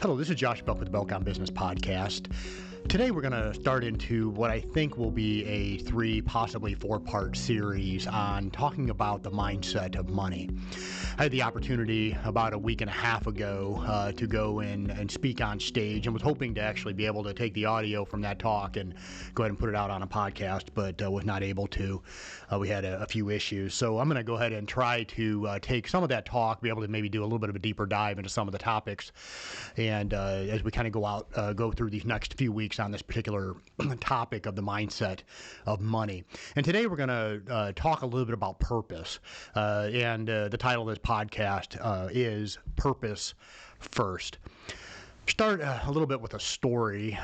Hello, this is Josh Belk with the Belk on Business podcast. Today we're going to start into what I think will be a 3, possibly 4-part series on talking about the mindset of money. I had the opportunity about a week and a half ago to go in and speak on stage, and was hoping to actually be able to take the audio from that talk and go ahead and put it out on a podcast, but was not able to. We had a few issues. So I'm going to go ahead and try to take some of that talk, be able to maybe do a little bit of a deeper dive into some of the topics. And as we kind of go through these next few weeks on this particular topic of the mindset of money. And today we're going to talk a little bit about purpose. And the title of this podcast is Purpose First. Start a little bit with a story.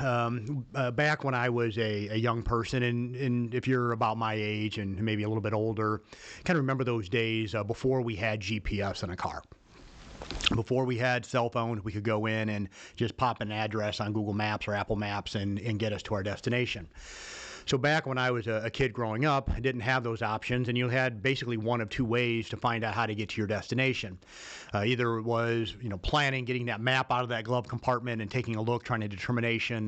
Back when I was a young person, and if you're about my age and maybe a little bit older, kind of remember those days before we had GPS in a car. Before we had cell phones, we could go in and just pop an address on Google Maps or Apple Maps and get us to our destination. So back when I was a kid growing up, I didn't have those options, and you had basically one of two ways to find out how to get to your destination. Either it was, planning, getting that map out of that glove compartment and taking a look, trying to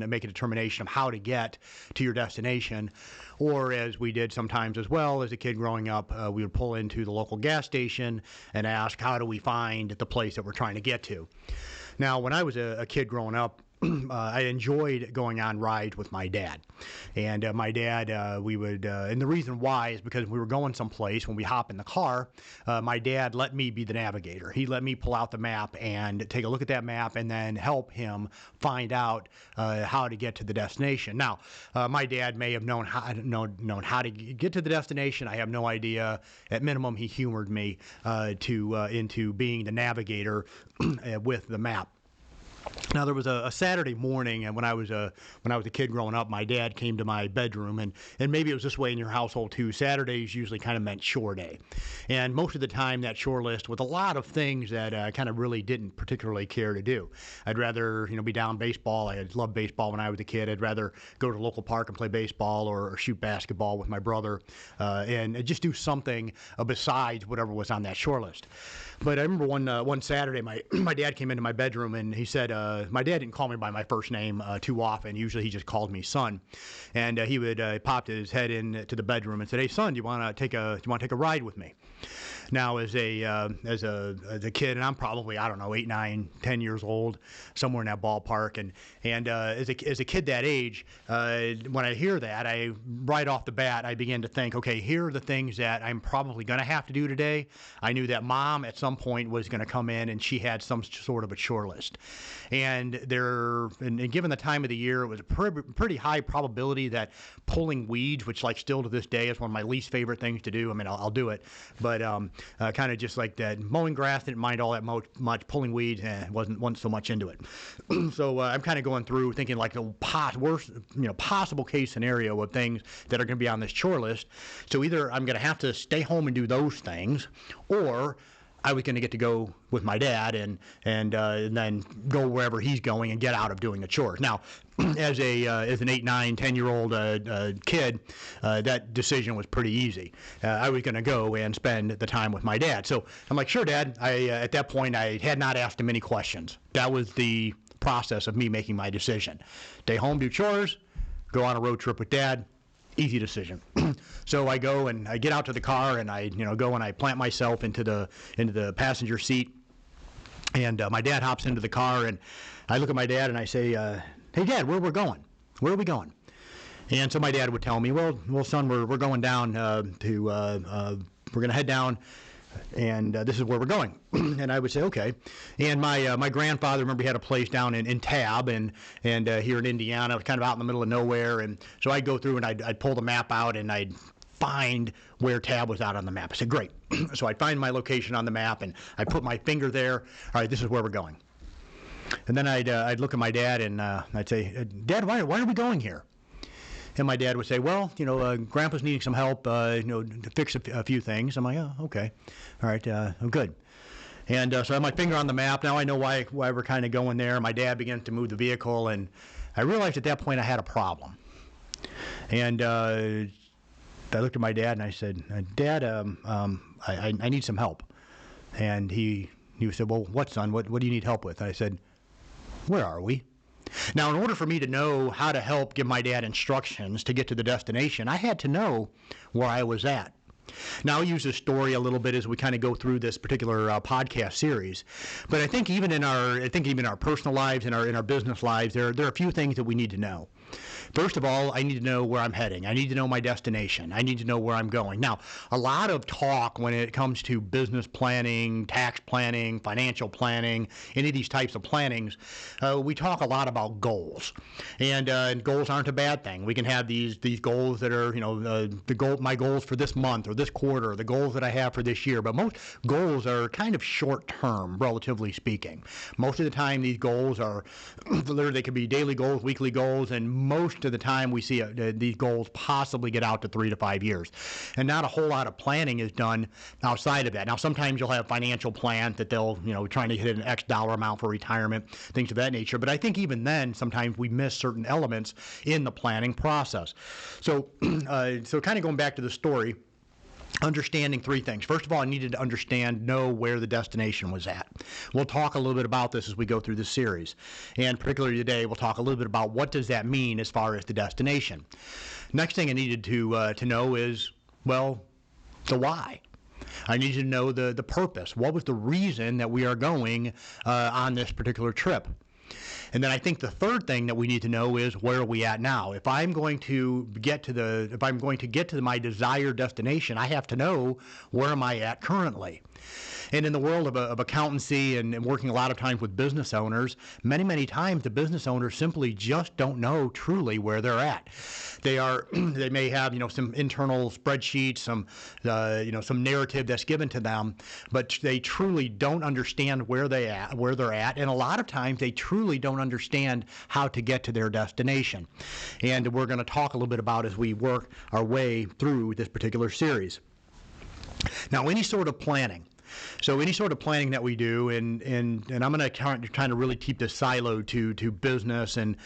make a determination of how to get to your destination, or as we did sometimes as well as a kid growing up, we would pull into the local gas station and ask, how do we find the place that we're trying to get to? Now, when I was a kid growing up, I enjoyed going on rides with my dad. And my dad, we would, and the reason why is because we were going someplace, when we hop in the car, my dad let me be the navigator. He let me pull out the map and take a look at that map and then help him find out how to get to the destination. Now, my dad may have known how to get to the destination. I have no idea. At minimum, he humored me into being the navigator with the map. Now, there was a Saturday morning, and when I was a kid growing up, my dad came to my bedroom, and maybe it was this way in your household too. Saturdays usually kind of meant chore day, and most of the time that chore list with a lot of things that I kind of really didn't particularly care to do. I'd rather be down baseball. I loved baseball when I was a kid. I'd rather go to the local park and play baseball or shoot basketball with my brother, and just do something besides whatever was on that chore list. But I remember one Saturday, my dad came into my bedroom and he said, my dad didn't call me by my first name too often. Usually he just called me son. And he would popped his head into the bedroom and said, "Hey son, do you want to take a ride with me?" Now, as a kid, and I'm probably, 8, 9, 10 years old, somewhere in that ballpark, and as a kid that age, when I hear that, right off the bat, I begin to think, okay, here are the things that I'm probably going to have to do today. I knew that mom at some point was going to come in, and she had some sort of a chore list, and given the time of the year, it was a pretty high probability that pulling weeds, which still to this day is one of my least favorite things to do. I mean, I'll do it, but kind of just like that, mowing grass, didn't mind all that much. Pulling weeds, wasn't so much into it. So I'm kind of going through thinking like the worst, possible case scenario of things that are going to be on this chore list. So either I'm going to have to stay home and do those things, or I was going to get to go with my dad and then go wherever he's going and get out of doing the chores. Now, as an 8, 9, 10-year-old kid, that decision was pretty easy. I was going to go and spend the time with my dad. So I'm like, sure, Dad. At that point, I had not asked him any questions. That was the process of me making my decision. Stay home, do chores, go on a road trip with Dad. Easy decision. So I go and I get out to the car and I go and I plant myself into the passenger seat, and my dad hops into the car, and I look at my dad and I say, "Hey Dad, where we're going? Where are we going?" And so my dad would tell me, "Well, son, we're going down we're going to head down, and this is where we're going." And I would say, okay. And my grandfather, remember, he had a place down in Tab and here in Indiana, kind of out in the middle of nowhere. And so I'd go through and I'd pull the map out and I'd find where Tab was out on the map. I said, great. So I'd find my location on the map and I'd put my finger there. All right, this is where we're going. And then I'd look at my dad and I'd say, "Dad, why are we going here?" And my dad would say, "Well, Grandpa's needing some help, to fix a few things." I'm like, "Oh, okay. All right, I'm good." And so I have my finger on the map. Now I know why we're kind of going there. My dad began to move the vehicle, and I realized at that point I had a problem. And I looked at my dad and I said, "Dad, I need some help." And he said, "Well, what, son? What do you need help with?" And I said, Where are we? Now, in order for me to know how to help give my dad instructions to get to the destination, I had to know where I was at. Now, I'll use this story a little bit as we kind of go through this particular podcast series. But I think even in our personal lives and in our business lives, there are a few things that we need to know. First of all, I need to know where I'm heading. I need to know my destination. I need to know where I'm going. Now, a lot of talk when it comes to business planning, tax planning, financial planning, any of these types of plannings, we talk a lot about goals. And goals aren't a bad thing. We can have these goals that are, my goals for this month or this quarter, the goals that I have for this year. But most goals are kind of short term, relatively speaking. Most of the time, these goals are, they could be daily goals, weekly goals, and most of the time we see these goals possibly get out to 3 to 5 years. And not a whole lot of planning is done outside of that. Now, sometimes you'll have financial plans that they'll, trying to hit an X dollar amount for retirement, things of that nature. But I think even then, sometimes we miss certain elements in the planning process. So kind of going back to the story, understanding three things. First of all, I needed to know where the destination was at. We'll talk a little bit about this as we go through this series. And particularly today, we'll talk a little bit about what does that mean as far as the destination. Next thing I needed to know is, well, the why. I needed to know the purpose. What was the reason that we are going on this particular trip? And then I think the third thing that we need to know is where are we at now? If I'm going to get to my desired destination, I have to know where am I at currently. And in the world of accountancy and working a lot of times with business owners, many times the business owners simply just don't know truly where they're at. They may have some internal spreadsheets, some narrative that's given to them, but they truly don't understand where they're at, and a lot of times they truly don't understand how to get to their destination. And we're going to talk a little bit about as we work our way through this particular series. Now, any sort of planning. So any sort of planning that we do, and I'm going to trying to really keep this siloed to business and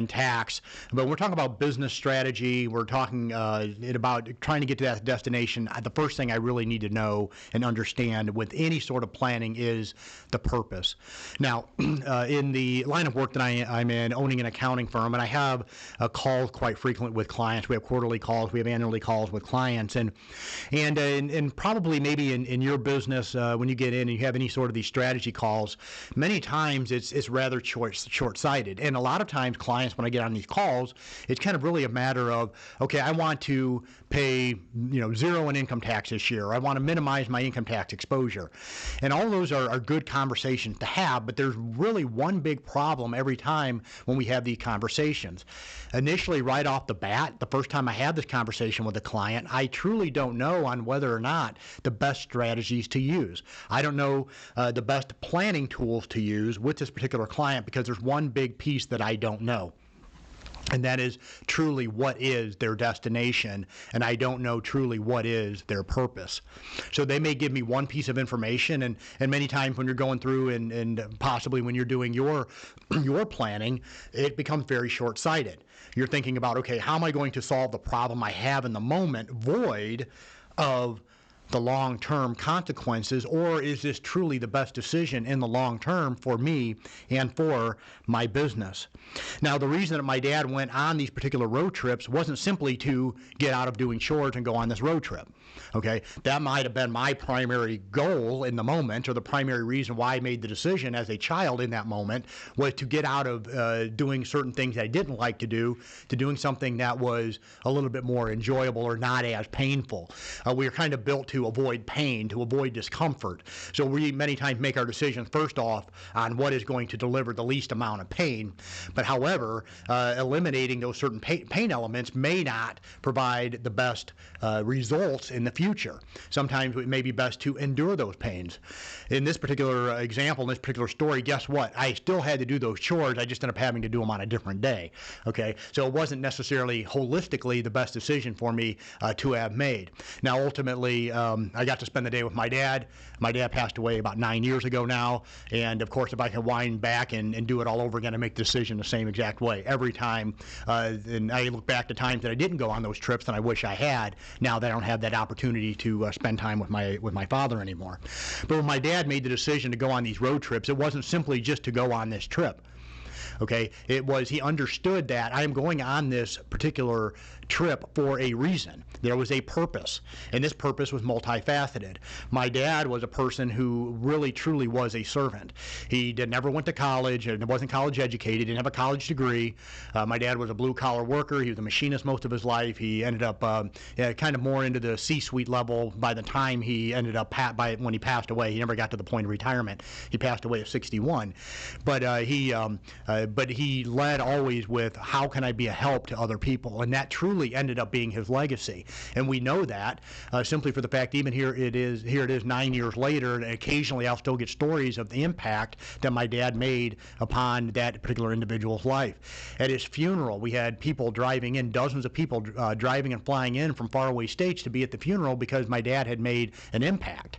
tax, but we're talking about business strategy. We're talking about trying to get to that destination. The first thing I really need to know and understand with any sort of planning is the purpose. Now, in the line of work that I'm in, owning an accounting firm, and I have calls quite frequently with clients. We have quarterly calls, we have annually calls with clients, and probably maybe in your business. When you get in and you have any sort of these strategy calls, many times it's rather short-sighted. And a lot of times clients, when I get on these calls, it's kind of really a matter of, okay, I want to pay zero in income tax this year, or I want to minimize my income tax exposure. And all those are good conversations to have, but there's really one big problem every time when we have these conversations. Initially, right off the bat, the first time I have this conversation with a client, I truly don't know on whether or not the best strategies to use. I don't know the best planning tools to use with this particular client because there's one big piece that I don't know. And that is truly what is their destination, and I don't know truly what is their purpose. So they may give me one piece of information, and many times when you're going through and possibly when you're doing your planning, it becomes very short-sighted. You're thinking about, okay, how am I going to solve the problem I have in the moment, void of the long-term consequences, or is this truly the best decision in the long term for me and for my business? Now, the reason that my dad went on these particular road trips wasn't simply to get out of doing chores and go on this road trip. Okay, that might have been my primary goal in the moment, or the primary reason why I made the decision as a child in that moment was to get out of doing certain things that I didn't like to do, to doing something that was a little bit more enjoyable or not as painful. We are kind of built to avoid pain, to avoid discomfort. So we many times make our decisions first off on what is going to deliver the least amount of pain. But however, eliminating those certain pain elements may not provide the best results in the future. Sometimes it may be best to endure those pains. In this particular example, in this particular story, guess what? I still had to do those chores. I just ended up having to do them on a different day. Okay, so it wasn't necessarily holistically the best decision for me to have made. Now, ultimately, I got to spend the day with my dad. My dad passed away about 9 years ago now, and of course, if I can wind back and do it all over again and make the decision the same exact way every time, and I look back to times that I didn't go on those trips and I wish I had, now that I don't have that opportunity to spend time with my father anymore. But when my dad made the decision to go on these road trips, it wasn't simply just to go on this trip. Okay, it was, he understood that I am going on this particular trip for a reason. There was a purpose, and this purpose was multifaceted. My dad was a person who really truly was a servant. He never went to college and wasn't college educated, didn't have a college degree. My dad was a blue collar worker. He was a machinist most of his life. He ended up kind of more into the C-suite level by the time he ended up when he passed away. He never got to the point of retirement. He passed away at 61, but he led always with, how can I be a help to other people? And that truly ended up being his legacy. And we know that simply for the fact, even here it is 9 years later, and occasionally I'll still get stories of the impact that my dad made upon that particular individual's life. At his funeral, we had people driving in, dozens of people driving and flying in from faraway states to be at the funeral because my dad had made an impact.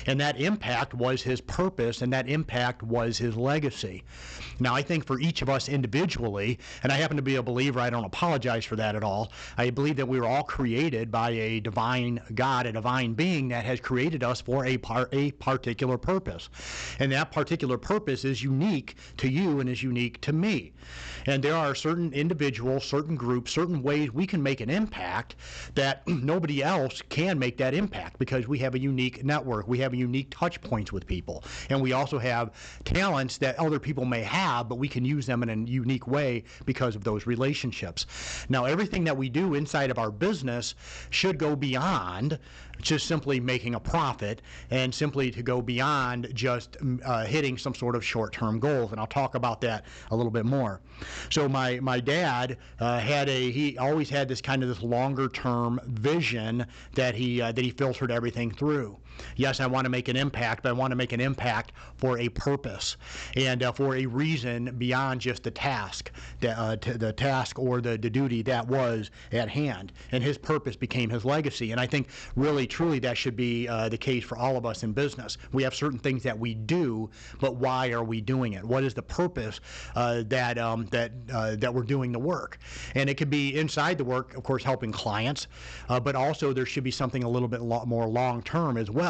And that impact was his purpose, and that impact was his legacy. Now, I think for each of us individually, and I happen to be a believer, I don't apologize for that at all, I believe that we were all created by a divine God, a divine being that has created us for a particular purpose. And that particular purpose is unique to you and is unique to me. And there are certain individuals, certain groups, certain ways we can make an impact that nobody else can make that impact, because we have a unique network. We have a unique touch points with people. And we also have talents that other people may have, but we can use them in a unique way because of those relationships. Now, everything that we do inside of our business should go beyond just simply making a profit, and simply to go beyond just hitting some sort of short-term goals. And I'll talk about that a little bit more. So my dad he always had this longer-term vision that he filtered everything through. Yes, I want to make an impact, but I want to make an impact for a purpose and for a reason beyond just the task, the task or the duty that was at hand. And his purpose became his legacy. And I think really, truly, that should be the case for all of us in business. We have certain things that we do, but why are we doing it? What is the purpose that we're doing the work? And it could be inside the work, of course, helping clients, but also there should be something a little bit more long-term as well.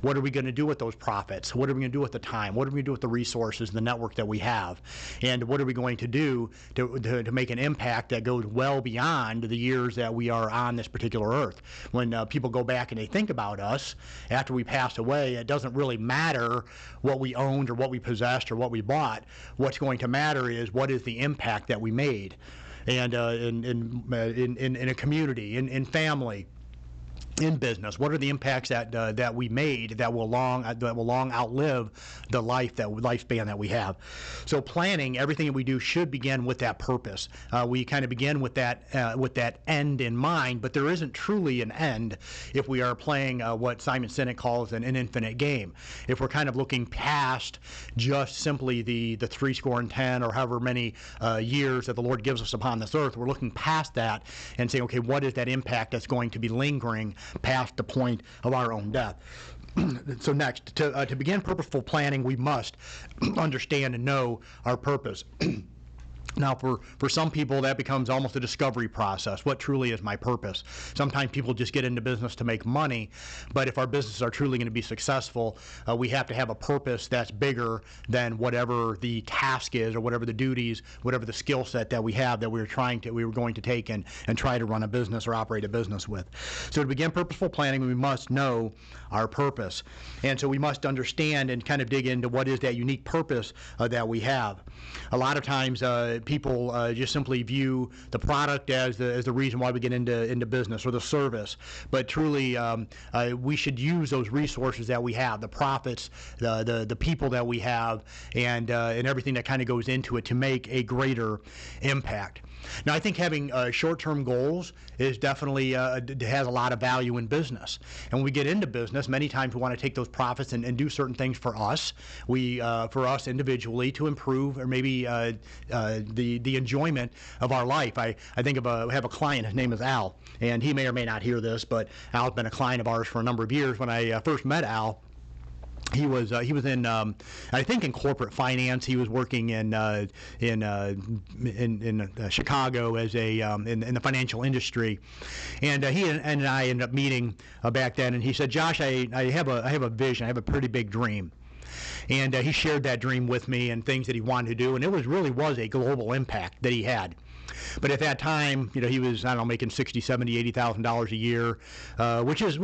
What are we going to do with those profits? What are we going to do with the time? What are we going to do with the resources, the network that we have? And what are we going to do to make an impact that goes well beyond the years that we are on this particular earth? When people go back and they think about us after we pass away, it doesn't really matter what we owned or what we possessed or what we bought. What's going to matter is what is the impact that we made, and in a community, in family, in business. What are the impacts that we made that will long outlive the lifespan that we have? So planning, everything that we do should begin with that purpose. We kind of begin with that end in mind, but there isn't truly an end if we are playing what Simon Sinek calls an infinite game. If we're kind of looking past just simply the 70 or however many years that the Lord gives us upon this earth, we're looking past that and saying, okay, what is that impact that's going to be lingering past the point of our own death? So next, to begin purposeful planning, we must understand and know our purpose. Now, for some people, that becomes almost a discovery process. What truly is my purpose? Sometimes people just get into business to make money, but if our businesses are truly going to be successful, we have to have a purpose that's bigger than whatever the task is, or whatever the duties, whatever the skill set that we have that we were going to take and try to run a business or operate a business with. So to begin purposeful planning, we must know our purpose. And so we must understand and kind of dig into what is that unique purpose that we have. A lot of times people just simply view the product as the reason why we get into business, or the service. But truly, we should use those resources that we have, the profits, the people that we have, and everything that kind of goes into it to make a greater impact. Now, I think having short-term goals is definitely has a lot of value in business. And when we get into business, many times we want to take those profits and do certain things for us. For us individually to improve, or maybe the enjoyment of our life. I think I have a client. His name is Al, and he may or may not hear this, but Al's been a client of ours for a number of years. When I first met Al, he was in I think in corporate finance. He was working in Chicago as in the financial industry, and he and I ended up meeting back then. And he said, "Josh, I have a vision. I have a pretty big dream." And he shared that dream with me and things that he wanted to do, and it really was a global impact that he had. But at that time, he was, I don't know, making $60,000, $70,000, $80,000 a year, which is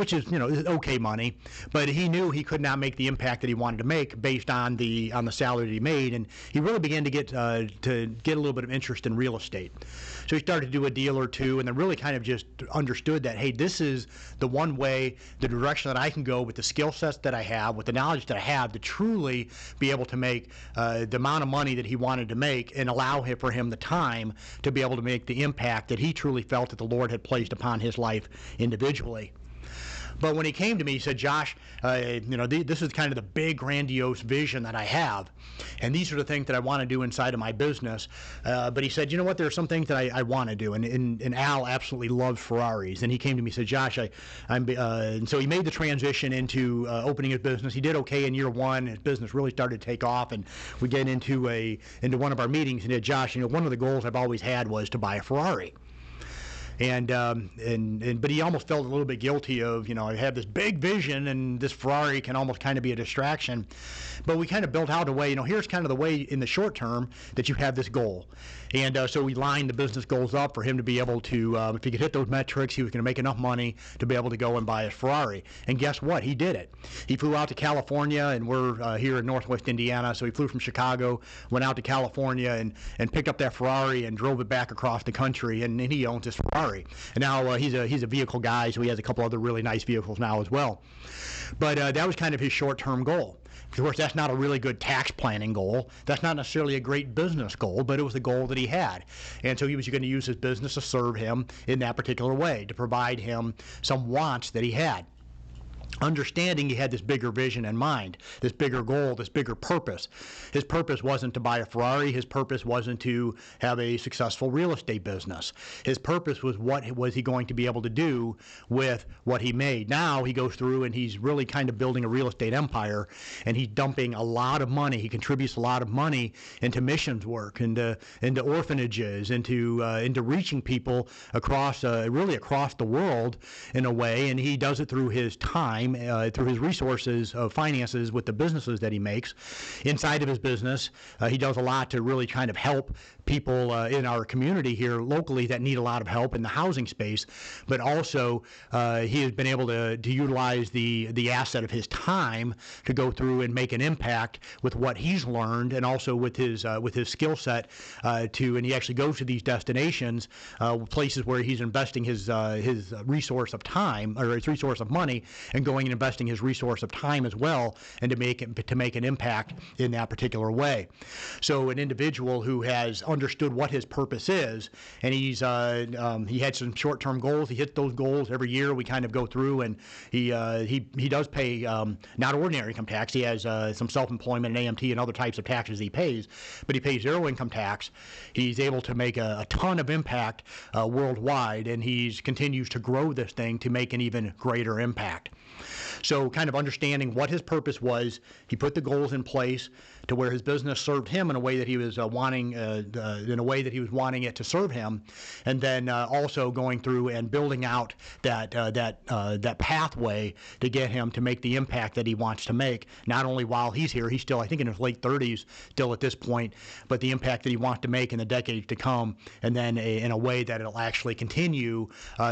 okay money. But he knew he could not make the impact that he wanted to make based on the salary that he made, and he really began to get a little bit of interest in real estate. So he started to do a deal or two, and then really kind of just understood that, hey, this is the one way, the direction that I can go with the skill sets that I have, with the knowledge that I have, to truly be able to make the amount of money that he wanted to make and allow for him the time to be able to make the impact that he truly felt that the Lord had placed upon his life individually. But when he came to me, he said, Josh, this is kind of the big, grandiose vision that I have, and these are the things that I want to do inside of my business. But he said, you know what, there are some things that I want to do, and Al absolutely loves Ferraris. And he came to me and said, Josh, and so he made the transition into opening his business. He did okay in year one. His business really started to take off, and we get into one of our meetings, and he said, Josh, one of the goals I've always had was to buy a Ferrari. But he almost felt a little bit guilty of, I have this big vision, and this Ferrari can almost kind of be a distraction. But we kind of built out a way, here's kind of the way in the short term that you have this goal. And so we lined the business goals up for him to be able to, if he could hit those metrics, he was going to make enough money to be able to go and buy a Ferrari. And guess what? He did it. He flew out to California, and we're here in Northwest Indiana, so he flew from Chicago, went out to California, and picked up that Ferrari and drove it back across the country, and he owns this Ferrari. And now he's a vehicle guy, so he has a couple other really nice vehicles now as well. But that was kind of his short-term goal. Of course, that's not a really good tax planning goal. That's not necessarily a great business goal, but it was the goal that he had. And so he was going to use his business to serve him in that particular way, to provide him some wants that he had. Understanding he had this bigger vision in mind, this bigger goal, this bigger purpose. His purpose wasn't to buy a Ferrari. His purpose wasn't to have a successful real estate business. His purpose was what was he going to be able to do with what he made. Now he goes through and he's really kind of building a real estate empire, and he's dumping a lot of money. He contributes a lot of money into missions work, into orphanages, into reaching people across the world in a way, and he does it through his time. Through his resources of finances with the businesses that he makes. Inside of his business, he does a lot to really kind of help people in our community here locally that need a lot of help in the housing space, but also he has been able to utilize the asset of his time to go through and make an impact with what he's learned, and also with his skill set and he actually goes to these destinations, places where he's investing his resource of time, or his resource of money, and going and investing his resource of time as well, and to make an impact in that particular way. So an individual who has understood what his purpose is, and he had some short-term goals. He hits those goals every year. We kind of go through, and he does pay not ordinary income tax. He has some self-employment and AMT and other types of taxes he pays, but he pays zero income tax. He's able to make a ton of impact worldwide, and he continues to grow this thing to make an even greater impact. So kind of understanding what his purpose was, he put the goals in place to where his business served him in a way that he was wanting it to serve him, and then also going through and building out that pathway to get him to make the impact that he wants to make. Not only while he's here, he's still, I think, in his late 30s still at this point, but the impact that he wants to make in the decades to come, and then in a way that it'll actually continue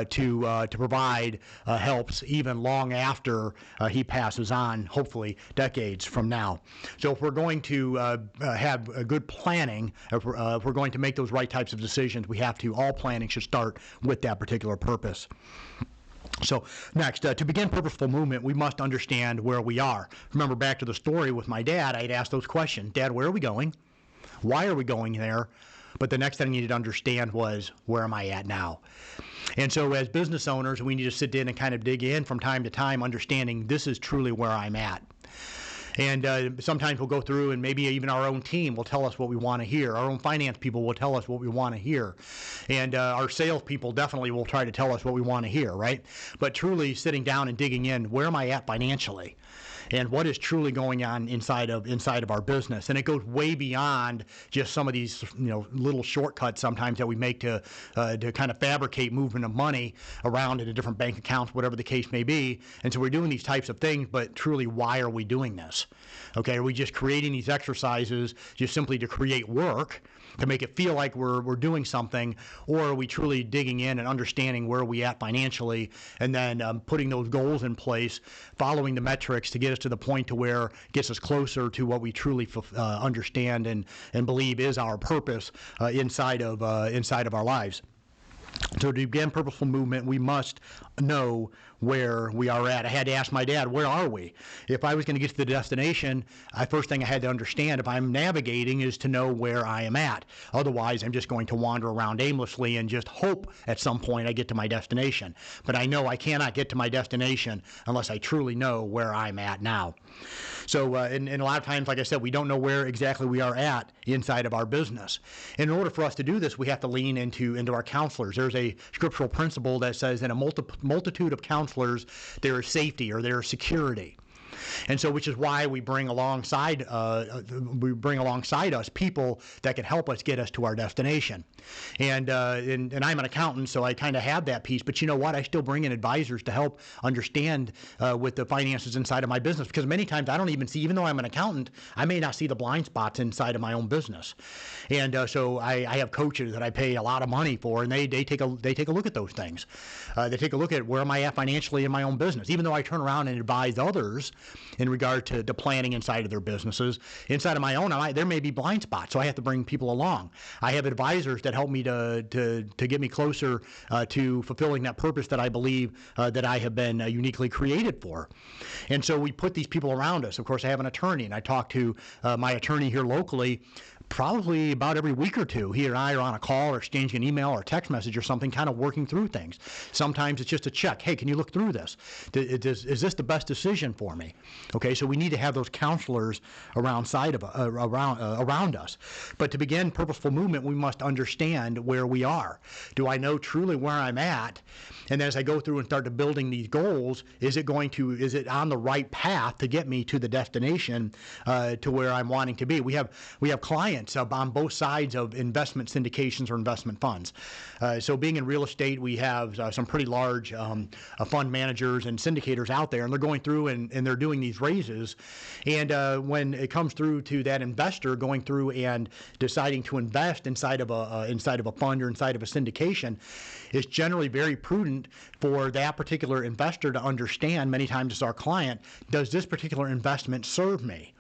to provide helps even long after he passes on, hopefully decades from now. So if we're going to have a good planning, if we're going to make those right types of decisions, all planning should start with that particular purpose. So next, to begin purposeful movement, we must understand where we are. Remember back to the story with my dad, I had asked those questions. Dad, where are we going? Why are we going there? But the next thing I needed to understand was, where am I at now? And so as business owners, we need to sit in and kind of dig in from time to time, understanding this is truly where I'm at. And sometimes we'll go through, and maybe even our own team will tell us what we want to hear. Our own finance people will tell us what we want to hear. And our sales people definitely will try to tell us what we want to hear, right? But truly sitting down and digging in, where am I at financially? and what is truly going on inside of our business. And it goes way beyond just some of these little shortcuts sometimes that we make to kind of fabricate movement of money around into different bank accounts, whatever the case may be. And so we're doing these types of things, but truly, why are we doing this? Okay, are we just creating these exercises just simply to create work, to make it feel like we're doing something, or are we truly digging in and understanding where we at financially, and then putting those goals in place, following the metrics to get us to the point to where it gets us closer to what we truly understand and believe is our purpose inside of our lives. So to begin purposeful movement, we must know where we are at. I had to ask my dad, where are we? If I was going to get to the destination, first thing I had to understand if I'm navigating is to know where I am at. Otherwise, I'm just going to wander around aimlessly and just hope at some point I get to my destination. But I know I cannot get to my destination unless I truly know where I'm at now. So, and a lot of times, like I said, we don't know where exactly we are at inside of our business. And in order for us to do this, we have to lean into our counselors. There's a scriptural principle that says in a multitude of counselors, there is safety or there is security. And so, which is why we bring alongside us people that can help us get us to our destination. And I'm an accountant, so I kind of have that piece. But you know what? I still bring in advisors to help understand with the finances inside of my business, because many times I don't even see, even though I'm an accountant, I may not see the blind spots inside of my own business. And so I have coaches that I pay a lot of money for, and they take a look at those things. They take a look at where am I at financially in my own business. Even though I turn around and advise others in regard to the planning inside of their businesses, inside of my own, there may be blind spots, so I have to bring people along. I have advisors that help me to get me closer to fulfilling that purpose that I believe that I have been uniquely created for. And so we put these people around us. Of course, I have an attorney, and I talk to my attorney here locally probably about every week or two. He and I are on a call or exchanging an email or text message or something, kind of working through things. Sometimes it's just a check. Hey, can you look through this? Is this the best decision for me? Okay, so we need to have those counselors around us. But to begin purposeful movement, we must understand where we are. Do I know truly where I'm at? And then as I go through and start to building these goals, is it on the right path to get me to the destination to where I'm wanting to be? We have clients on both sides of investment syndications or investment funds. So being in real estate, we have some pretty large fund managers and syndicators out there, and they're going through and they're doing these raises. And when it comes through to that investor going through and deciding to invest inside of a fund or inside of a syndication, it's generally very prudent for that particular investor to understand, many times as our client, does this particular investment serve me?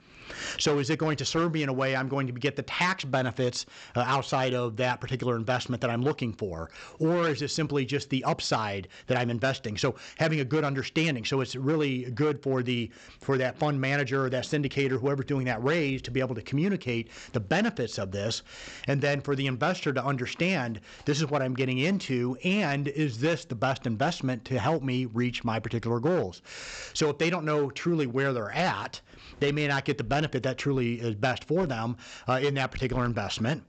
So is it going to serve me in a way I'm going to get the tax benefits outside of that particular investment that I'm looking for? Or is it simply just the upside that I'm investing? So having a good understanding. So it's really good for that fund manager or that syndicator, whoever's doing that raise, to be able to communicate the benefits of this. And then for the investor to understand, this is what I'm getting into, and is this the best investment to help me reach my particular goals? So if they don't know truly where they're at, they may not get the benefit that truly is best for them in that particular investment.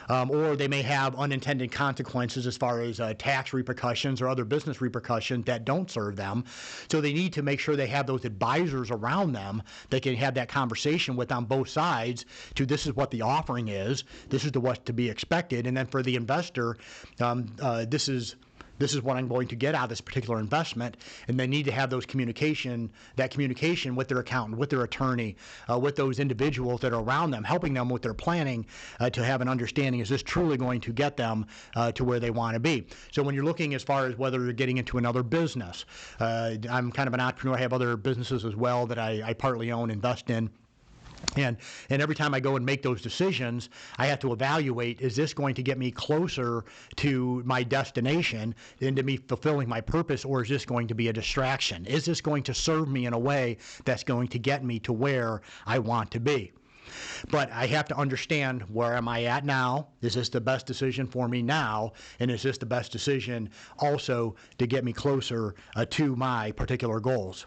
Or they may have unintended consequences as far as tax repercussions or other business repercussions that don't serve them. So they need to make sure they have those advisors around them that can have that conversation with on both sides to this is what the offering is, this is what's to be expected, and then for the investor, this is what I'm going to get out of this particular investment, and they need to have that communication with their accountant, with their attorney, with those individuals that are around them, helping them with their planning to have an understanding, is this truly going to get them to where they want to be? So when you're looking as far as whether you're getting into another business, I'm kind of an entrepreneur. I have other businesses as well that I partly own, invest in. And every time I go and make those decisions, I have to evaluate, is this going to get me closer to my destination and to me fulfilling my purpose, or is this going to be a distraction? Is this going to serve me in a way that's going to get me to where I want to be? But I have to understand, where am I at now? Is this the best decision for me now? And is this the best decision also to get me closer to my particular goals?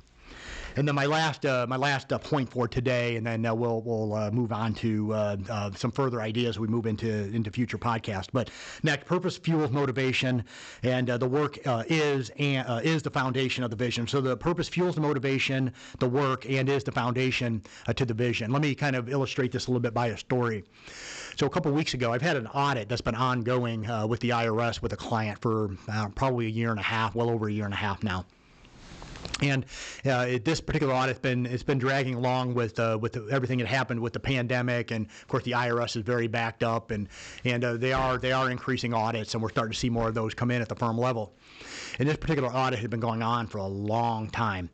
And then my last point for today, and then we'll move on to some further ideas as we move into future podcasts. But next, purpose fuels motivation, and the work is the foundation of the vision. So the purpose fuels the motivation, the work, and is the foundation to the vision. Let me kind of illustrate this a little bit by a story. So a couple of weeks ago, I've had an audit that's been ongoing with the IRS with a client for probably a year and a half, well over a year and a half now. And this particular audit it's been dragging along with everything that happened with the pandemic, and of course the IRS is very backed up, and they are increasing audits, and we're starting to see more of those come in at the firm level. And this particular audit had been going on for a long time,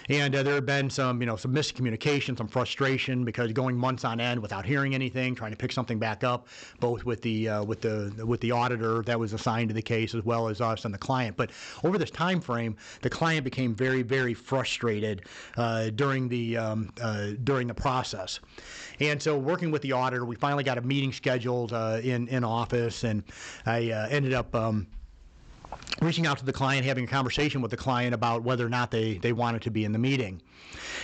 and there had been some miscommunication, some frustration, because going months on end without hearing anything, trying to pick something back up, both with the auditor that was assigned to the case as well as us and the client. But over this time frame, the client became very, very frustrated during the process. And so, working with the auditor, we finally got a meeting scheduled in office, and I ended up reaching out to the client, having a conversation with the client about whether or not they wanted to be in the meeting.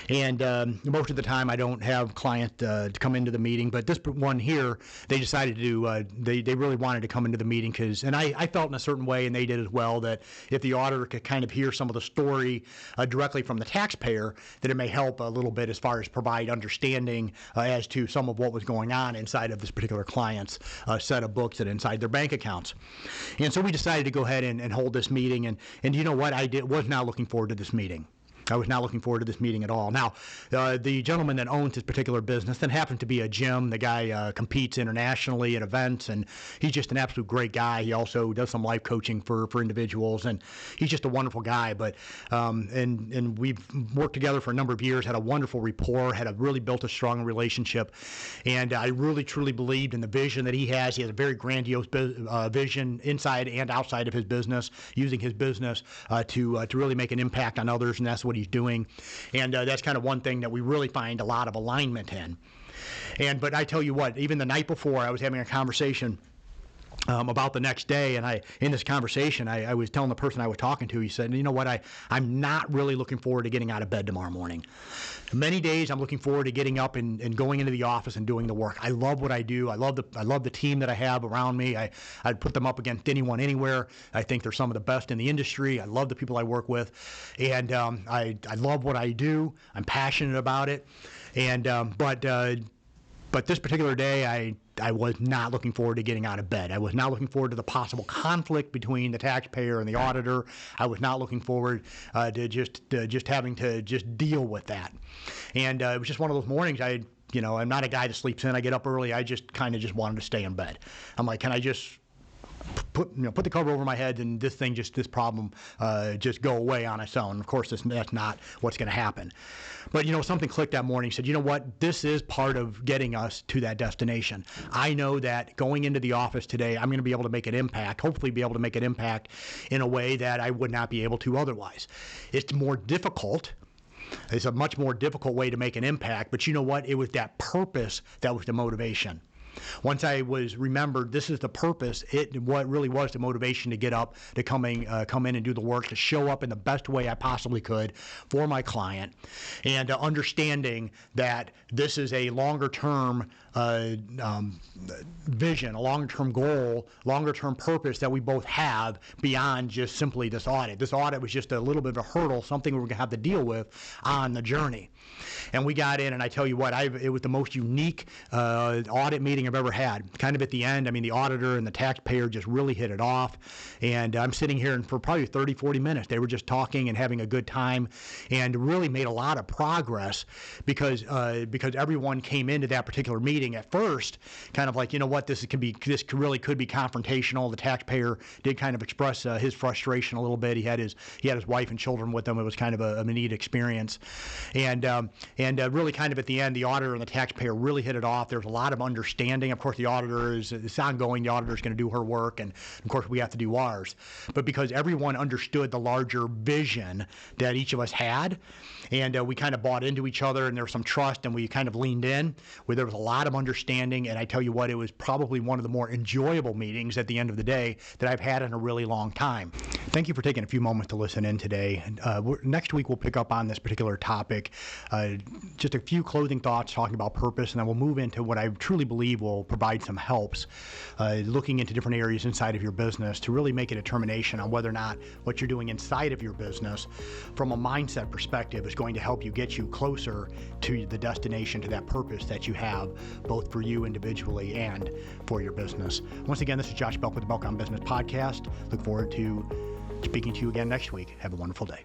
And most of the time I don't have client to come into the meeting, but this one here, they decided to they really wanted to come into the meeting, and I felt in a certain way, and they did as well, that if the auditor could kind of hear some of the story directly from the taxpayer, that it may help a little bit as far as provide understanding as to some of what was going on inside of this particular client's set of books and inside their bank accounts. And so we decided to go ahead and hold this meeting, and you know what, was not looking forward to this meeting. I was not looking forward to this meeting at all. Now, the gentleman that owns this particular business, that happened to be a gym. The guy competes internationally at events, and he's just an absolute great guy. He also does some life coaching for individuals, and he's just a wonderful guy. But and we've worked together for a number of years, had a wonderful rapport, really built a strong relationship, and I really truly believed in the vision that he has. He has a very grandiose vision inside and outside of his business, using his business to really make an impact on others, and that's what he's doing. And that's kind of one thing that we really find a lot of alignment in. But I tell you what, even the night before, I was having a conversation about the next day, and in this conversation, I was telling the person I was talking to, he said, you know what, I'm not really looking forward to getting out of bed tomorrow morning. Many days I'm looking forward to getting up and going into the office and doing the work. I love what I do. I love the team that I have around me. I'd put them up against anyone, anywhere. I think they're some of the best in the industry. I love the people I work with, and I love what I do. I'm passionate about it, and but this particular day, I was not looking forward to getting out of bed. I was not looking forward to the possible conflict between the taxpayer and the auditor. I was not looking forward to just having to just deal with that. And it was just one of those mornings. I'm not a guy that sleeps in. I get up early. I just kind of just wanted to stay in bed. I'm like, can I just put the cover over my head and this problem just go away on its own? Of course, that's not what's going to happen. But something clicked that morning. Said, you know what, this is part of getting us to that destination. I know that going into the office today, I'm going to be able to make an impact. Hopefully, be able to make an impact in a way that I would not be able to otherwise. It's more difficult. It's a much more difficult way to make an impact. But you know what? It was that purpose that was the motivation. Once I was remembered, this is the purpose. What really was the motivation to get up, to come in and do the work, to show up in the best way I possibly could for my client, and understanding that this is a longer-term vision, a longer-term goal, longer-term purpose that we both have beyond just simply this audit. This audit was just a little bit of a hurdle, something we're going to have to deal with on the journey. And we got in, and I tell you what, it was the most unique audit meeting I've ever had. Kind of at the end, the auditor and the taxpayer just really hit it off. And I'm sitting here, and for probably 30, 40 minutes, they were just talking and having a good time, and really made a lot of progress because everyone came into that particular meeting at first kind of like, you know what, this really could be confrontational. The taxpayer did kind of express his frustration a little bit. He had his wife and children with him. It was kind of a neat experience. And really kind of at the end, the auditor and the taxpayer really hit it off. There's a lot of understanding. Of course, the auditor it's ongoing. The auditor is going to do her work, and of course, we have to do ours. But because everyone understood the larger vision that each of us had, and we kind of bought into each other, and there was some trust, and we kind of leaned in, where there was a lot of understanding. And I tell you what, it was probably one of the more enjoyable meetings at the end of the day that I've had in a really long time. Thank you for taking a few moments to listen in today. Next week, we'll pick up on this particular topic, just a few closing thoughts talking about purpose, and then we'll move into what I truly believe will provide some helps, looking into different areas inside of your business to really make a determination on whether or not what you're doing inside of your business from a mindset perspective is going to help you get you closer to the destination, to that purpose that you have, both for you individually and for your business. Once again, this is Josh Belk with the Belk on Business podcast. Look forward to speaking to you again next week. Have a wonderful day.